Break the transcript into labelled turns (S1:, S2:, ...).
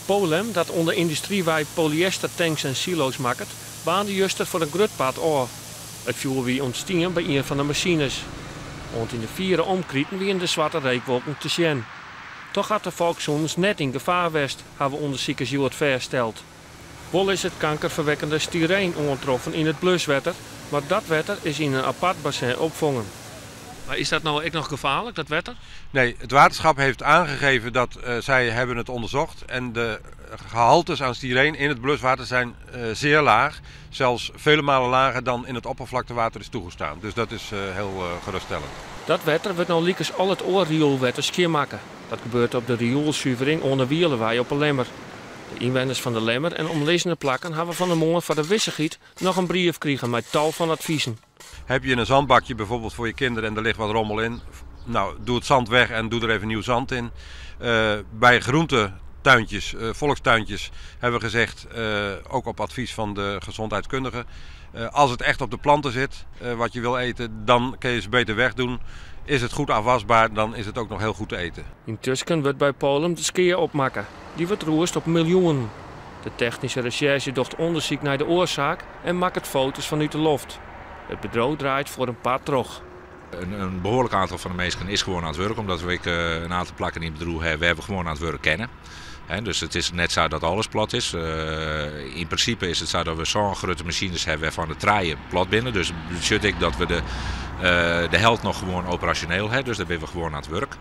S1: Polem, dat onder industriewij polyestertanks en silo's maakt, baande juster voor een grutpad af. Het vuur wie ontstien bij een van de machines. Want in de vierde omkrieten wie in de zwarte reekwolken te zien. Toch had de volkszoens net in gevaar west, hebben onderzoekers het vastgesteld. Wel is het kankerverwekkende styreen ongetroffen in het bluswetter, maar dat wetter is in een apart bassin opvangen. Maar is dat nou echt nog gevaarlijk, dat wetter?
S2: Nee, het waterschap heeft aangegeven dat zij hebben het onderzocht en de gehaltes aan styreen in het bluswater zijn zeer laag. Zelfs vele malen lager dan in het oppervlaktewater is toegestaan. Dus dat is heel geruststellend.
S1: Dat wetter wordt nou liekers al het oorrioolwetter schoonmaken. Dat gebeurt op de rioolzuivering onder Wielerwij op een Lemmer. De inwoners van de Lemmer en omliggende plakken hebben van de morgen van de Wissegiet nog een brief gekregen met tal van adviezen.
S2: Heb je een zandbakje bijvoorbeeld voor je kinderen en er ligt wat rommel in? Nou, doe het zand weg en doe er even nieuw zand in. Bij groentetuintjes, volkstuintjes, hebben we gezegd, ook op advies van de gezondheidskundige, als het echt op de planten zit, wat je wil eten, dan kun je ze beter wegdoen. Is het goed afwasbaar, dan is het ook nog heel goed te eten.
S1: Intussen wordt bij Polem de skeer opmaken. Die wordt roerst op miljoenen. De technische recherche doet onderzoek naar de oorzaak en maakt foto's vanuit de lucht. Het bedrijf draait voor een paar terug.
S3: Een behoorlijk aantal van de mensen is gewoon aan het werk, omdat we een aantal plakken in het bedrijf hebben, we gewoon aan het werk kennen. Dus het is net zo dat alles plat is. In principe is het zo dat we zo'n grote machines hebben waarvan de traaien plat binnen. Dus betekent dat we de helft nog gewoon operationeel hebben, dus daar ben we gewoon aan het werk.